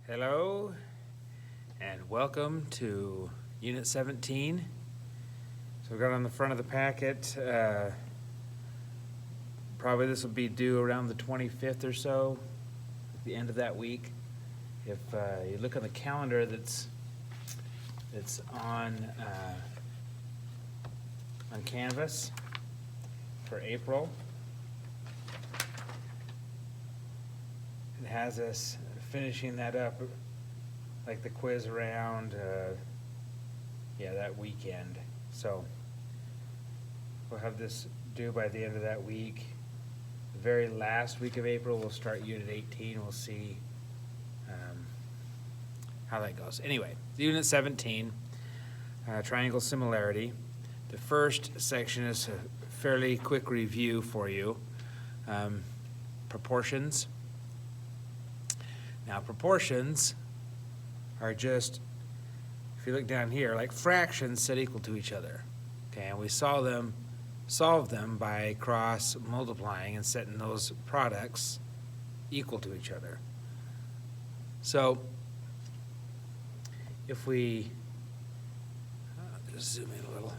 Hello, and welcome to Unit 17. So we've got on the front of the packet, probably this will be due around the 25th or so, at the end of that week. If you look on the calendar that's on Canvas for April, it has us finishing that up, like the quiz around, that weekend. So we'll have this due by the end of that week. The very last week of April, we'll start Unit 18. We'll see how that goes. Anyway, Unit 17, triangle similarity. The first section is a fairly quick review for you. Proportions. Now, proportions are just, if you look down here, like fractions set equal to each other. Okay, and we solve them by cross multiplying and setting those products equal to each other. So, if we just zoom in a little.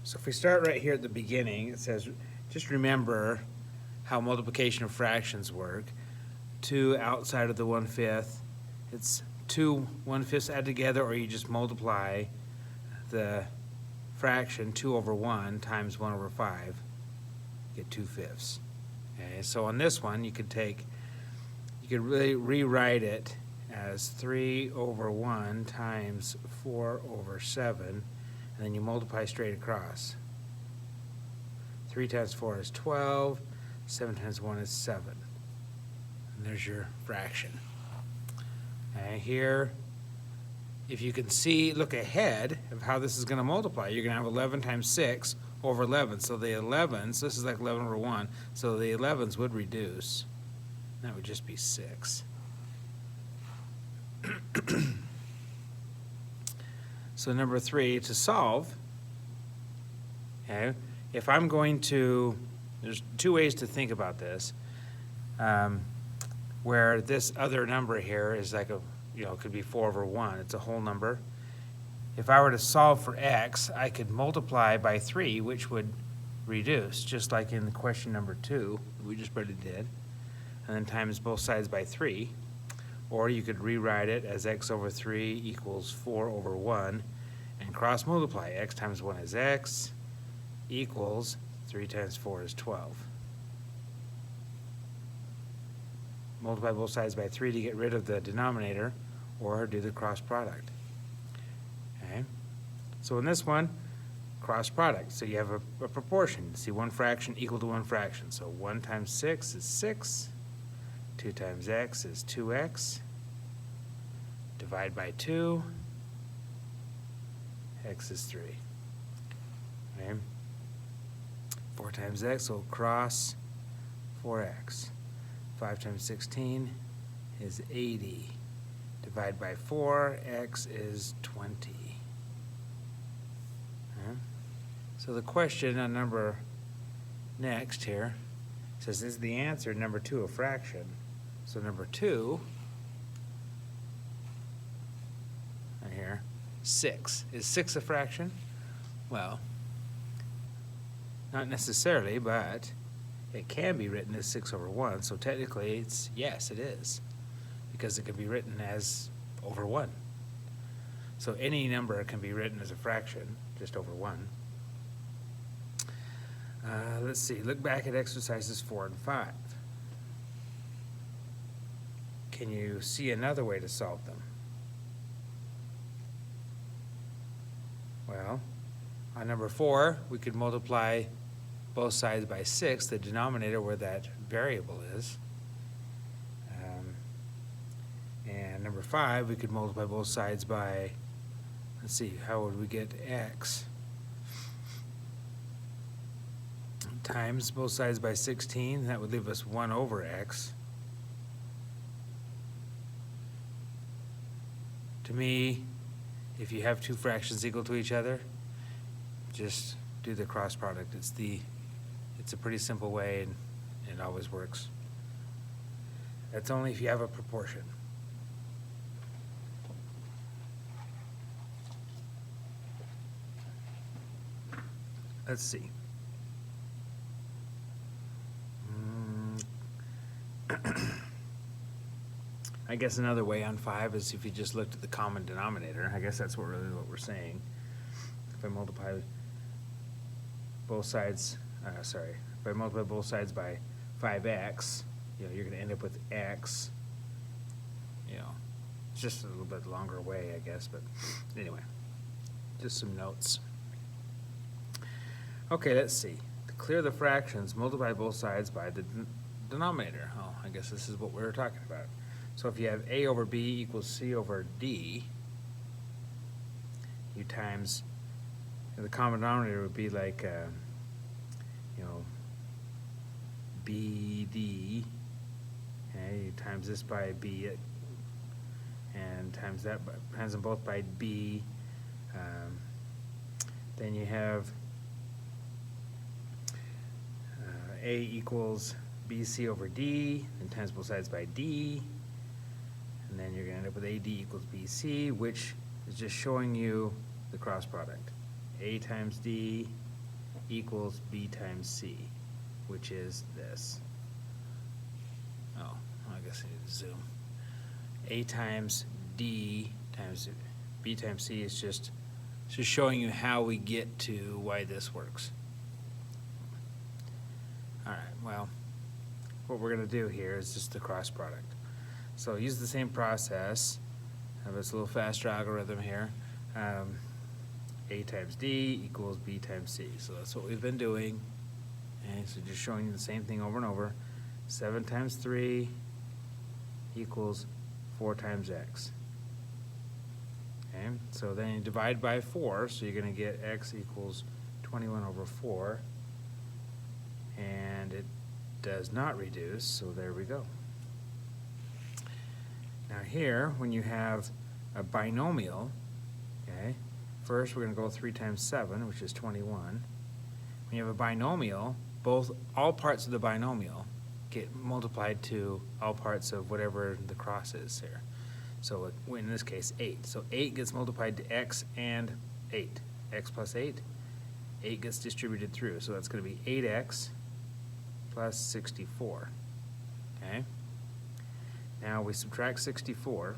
So if we start right here at the beginning, it says, just remember how multiplication of fractions work. 2 outside of the 1/5, it's 2 1/5 added together, or you just multiply the fraction 2 over 1 times 1 over 5, get 2/5. Okay, so on this one, you could really rewrite it as 3 over 1 times 4 over 7, and then you multiply straight across. 3 times 4 is 12, 7 times 1 is 7. And there's your fraction. And here, if you can see, look ahead of how this is going to multiply. You're going to have 11 times 6 over 11. So the 11s, this is like 11 over 1, so the 11s would reduce. That would just be 6. So number 3, to solve, okay, if I'm going to, there's 2 ways to think about this. Where this other number here is like it could be 4 over 1. It's a whole number. If I were to solve for x, I could multiply by 3, which would reduce, just like in the question number 2 we just barely did, and then times both sides by 3. Or you could rewrite it as x over 3 equals 4 over 1, and cross multiply. X times 1 is x, equals 3 times 4 is 12. Multiply both sides by 3 to get rid of the denominator, or do the cross product. Okay, so in this one, cross product. So you have a proportion. See, one fraction equal to one fraction. So 1 times 6 is 6. 2 times x is 2x. Divide by 2. X is 3. Okay. 4 times x will cross 4x. 5 times 16 is 80. Divide by 4, x is 20. Okay. So the question on number next here says, is the answer number 2 a fraction? So number 2, right here, 6. Is 6 a fraction? Well, not necessarily, but it can be written as 6 over 1, so technically it's, yes, it is, because it can be written as over 1. So any number can be written as a fraction, just over 1. Let's see, look back at exercises 4 and 5. Can you see another way to solve them? Well, on number 4, we could multiply both sides by 6, the denominator where that variable is. And number 5, we could multiply both sides by, let's see, how would we get x? Times both sides by 16, that would leave us 1 over x. To me, if you have 2 fractions equal to each other, just do the cross product. It's a pretty simple way, and it always works. That's only if you have a proportion. Let's see. I guess another way on 5 is if you just looked at the common denominator. I guess that's what we're saying. If I multiply both sides, if I multiply both sides by 5x, you're going to end up with x. It's just a little bit longer way, I guess, but anyway, just some notes. Okay, let's see. To clear the fractions, multiply both sides by the denominator. Oh, I guess this is what we were talking about. So if you have a over b equals c over d, you times, the common denominator would be like, bd, okay, you times this by b, and times that, times them both by b. Then you have a equals bc over d, and times both sides by d. And then you're going to end up with AD equals BC, which is just showing you the cross product. A times D equals B times C, which is this. Oh, I guess I need to zoom. A times D times B times C is just showing you how we get to why this works. All right, well, what we're going to do here is just the cross product. So use the same process, have this little faster algorithm here. A times D equals B times C. So that's what we've been doing. Okay, so just showing you the same thing over and over. 7 times 3 equals 4 times x. Okay, so then you divide by 4, so you're going to get x equals 21 over 4. And it does not reduce, so there we go. Now here, when you have a binomial, okay, first we're going to go 3 times 7, which is 21. When you have a binomial, all parts of the binomial get multiplied to all parts of whatever the cross is here. So in this case, 8. So 8 gets multiplied to x and 8. X plus 8. 8 gets distributed through, so that's going to be 8x plus 64. Okay? Now we subtract 64.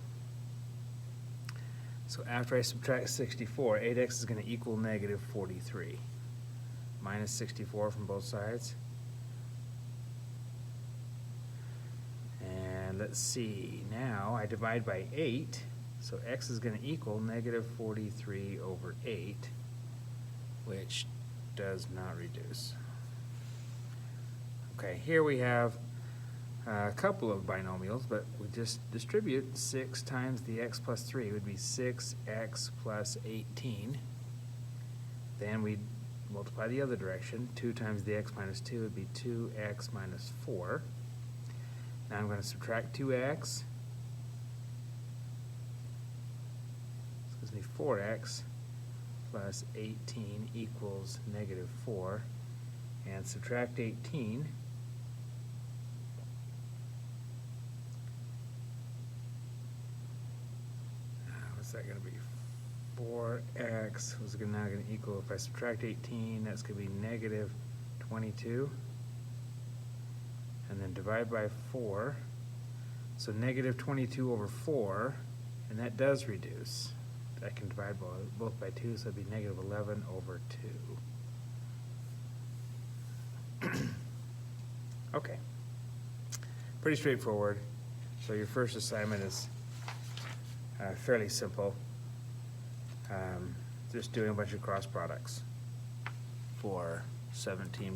So after I subtract 64, 8x is going to equal negative 43. Minus 64 from both sides. And let's see, now I divide by 8, so x is going to equal negative 43 over 8, which does not reduce. Okay, here we have a couple of binomials, but we just distribute 6 times the x plus 3 would be 6x plus 18. Then we multiply the other direction. 2 times the x minus 2 would be 2x minus 4. Now I'm going to subtract 2x. This gives me 4x plus 18 equals negative 4. And subtract 18. What's that going to be? 4x is now going to equal, if I subtract 18, that's going to be negative 22. And then divide by 4. So negative 22 over 4, and that does reduce. I can divide both by 2, so it'd be negative 11 over 2. Okay. Pretty straightforward. So your first assignment is fairly simple. Just doing a bunch of cross products for 17.1.